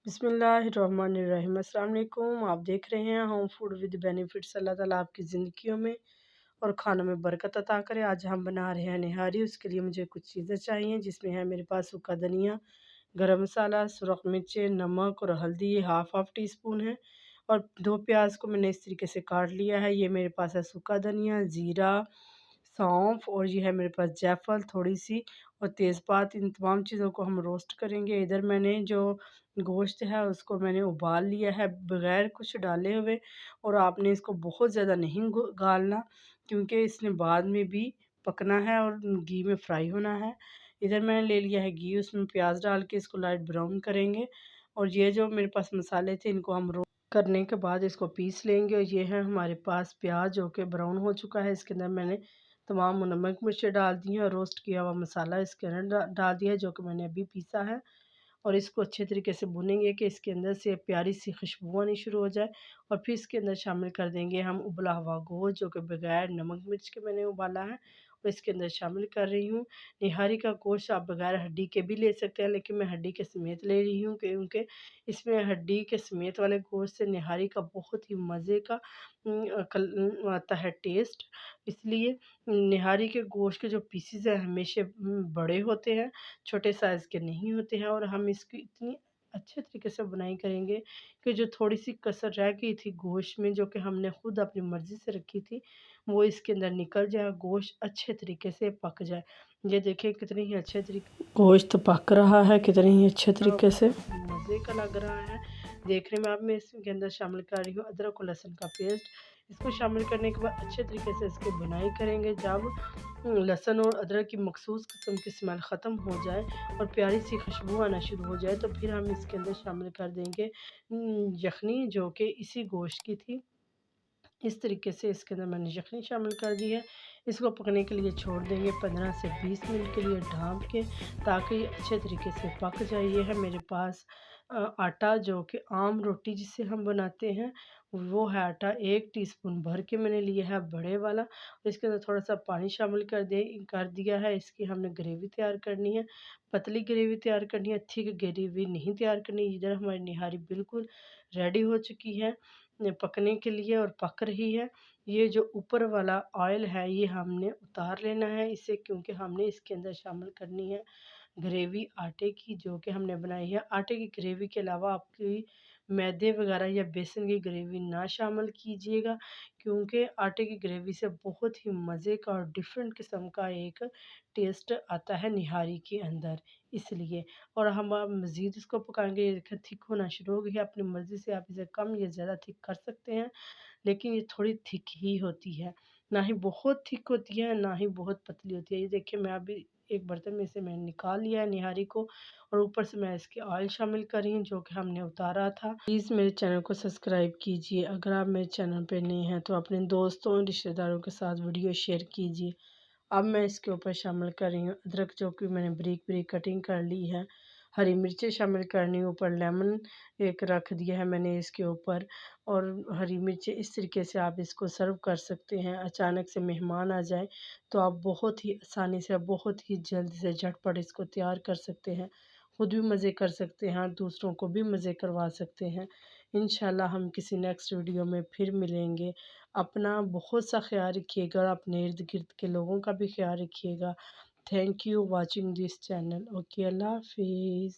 बिस्मिल्लाहिर्रहमानिर्रहीम। अस्सलाम वालेकुम। आप देख रहे हैं होम फूड विद बेनिफिट्स। अल्लाह ताला आपकी ज़िंदगियों में और खानों में बरकत अता करे। आज हम बना रहे हैं निहारी। उसके लिए मुझे कुछ चीज़ें चाहिए, जिसमें है मेरे पास सूखा धनिया, गरम मसाला, सुरख मिर्चें, नमक और हल्दी हाफ़ टी स्पून है। और 2 प्याज को मैंने इस तरीके से काट लिया है। ये मेरे पास है सूखा धनिया, ज़ीरा, सौंफ और ये है मेरे पास जायफ़ल थोड़ी-सी और तेज़पात। इन तमाम चीज़ों को हम रोस्ट करेंगे। इधर मैंने जो गोश्त है उसको मैंने उबाल लिया है बग़ैर कुछ डाले हुए। और आपने इसको बहुत ज़्यादा नहीं गालना, क्योंकि इसने बाद में भी पकना है और घी में फ्राई होना है। इधर मैंने ले लिया है घी, उसमें प्याज डाल के इसको लाइट ब्राउन करेंगे। और ये जो मेरे पास मसाले थे इनको हम रोस्ट करने के बाद इसको पीस लेंगे। और ये है हमारे पास प्याज जो कि ब्राउन हो चुका है। इसके अंदर मैंने तमाम नमक मिर्चें डाल दी हैं और रोस्ट किया हुआ मसाला इसके अंदर डाल दिया है, जो कि मैंने अभी पीसा है। और इसको अच्छे तरीके से भूनेंगे कि इसके अंदर से प्यारी सी खुशबू आनी शुरू हो जाए। और फिर इसके अंदर शामिल कर देंगे हम उबला हुआ गोश्त, जो कि बगैर नमक मिर्च के मैंने उबाला है। और इसके अंदर शामिल कर रही हूँ। निहारी का गोश्त आप बगैर हड्डी के भी ले सकते हैं, लेकिन मैं हड्डी के समेत ले रही हूँ, क्योंकि इसमें हड्डी के समेत वाले गोश्त से निहारी का बहुत ही मज़े का आता है टेस्ट। इसलिए निहारी के गोश्त के जो पीसेस हैं हमेशा बड़े होते हैं, छोटे साइज़ के नहीं होते हैं। और हम इसकी इतनी अच्छे तरीके से बुनाई करेंगे कि जो थोड़ी-सी कसर रह गई थी गोश्त में, जो कि हमने खुद अपनी मर्ज़ी से रखी थी, वो इसके अंदर निकल जाए, गोश्त अच्छे तरीके से पक जाए। ये देखिए कितनी ही अच्छे तरीके गोश्त पक रहा है, कितने ही अच्छे तरीके से मज़े का लग रहा है देखने में। अब मैं इसके अंदर शामिल कर रही हूँ अदरक और लहसुन का पेस्ट। इसको शामिल करने के बाद अच्छे तरीके से इसकी बुनाई करेंगे। जब लहसुन और अदरक की मखसूस किस्म की स्मेल ख़त्म हो जाए और प्यारी सी खुशबू आना शुरू हो जाए, तो फिर हम इसके अंदर शामिल कर देंगे यखनी, जो कि इसी गोश्त की थी। इस तरीके से इसके अंदर मैंने यखनी शामिल कर दी है। इसको पकने के लिए छोड़ देंगे 15 से 20 मिनट के लिए ढाँप के, ताकि ये अच्छे तरीके से पक जाए। ये है मेरे पास आटा, जो कि आम रोटी जिसे हम बनाते हैं, वो है आटा। 1 टीस्पून भर के मैंने लिया है बड़े वाला। इसके अंदर थोड़ा-सा पानी शामिल कर दिया है। इसकी हमने ग्रेवी तैयार करनी है, पतली ग्रेवी तैयार करनी है, थिक ग्रेवी नहीं तैयार करनी। इधर हमारी निहारी बिल्कुल रेडी हो चुकी है पकने के लिए और पक रही है। ये जो ऊपर वाला ऑयल है ये हमने उतार लेना है इसे, क्योंकि हमने इसके अंदर शामिल करनी है ग्रेवी आटे की, जो कि हमने बनाई है। आटे की ग्रेवी के अलावा आपकी मैदे वगैरह या बेसन की ग्रेवी ना शामिल कीजिएगा, क्योंकि आटे की ग्रेवी से बहुत ही मज़े का और डिफरेंट किस्म का एक टेस्ट आता है निहारी के अंदर, इसलिए। और हम अब मज़ीद इसको पकाएंगे। ये देखिए थिक होना शुरू हो गई है। अपनी मर्ज़ी से आप इसे कम या ज़्यादा थिक कर सकते हैं, लेकिन ये थोड़ी थिक ही होती है, ना ही बहुत थिक होती है, ना ही बहुत पतली होती है। ये देखिए मैं अभी एक बर्तन में से मैंने निकाल लिया है निहारी को, और ऊपर से मैं इसके ऑयल शामिल कर रही हूँ, जो कि हमने उतारा था। प्लीज़ मेरे चैनल को सब्सक्राइब कीजिए। अगर आप मेरे चैनल पे नए हैं तो अपने दोस्तों और रिश्तेदारों के साथ वीडियो शेयर कीजिए। अब मैं इसके ऊपर शामिल कर रही हूँ अदरक, जो कि मैंने बारीक-बारीक कटिंग कर ली है। हरी मिर्चें शामिल करनी, ऊपर लेमन एक रख दिया है मैंने इसके ऊपर। और हरी मिर्चें इस तरीके से आप इसको सर्व कर सकते हैं। अचानक से मेहमान आ जाए तो आप बहुत ही आसानी से, बहुत ही जल्दी से झटपट इसको तैयार कर सकते हैं। खुद भी मज़े कर सकते हैं और दूसरों को भी मज़े करवा सकते हैं। इंशाल्लाह हम किसी नेक्स्ट वीडियो में फिर मिलेंगे। अपना बहुत सा ख्याल रखिएगा और अपने इर्द-गिर्द के लोगों का भी ख्याल रखिएगा। Thank you watching this channel. Okay, Allah हाफ़िज़।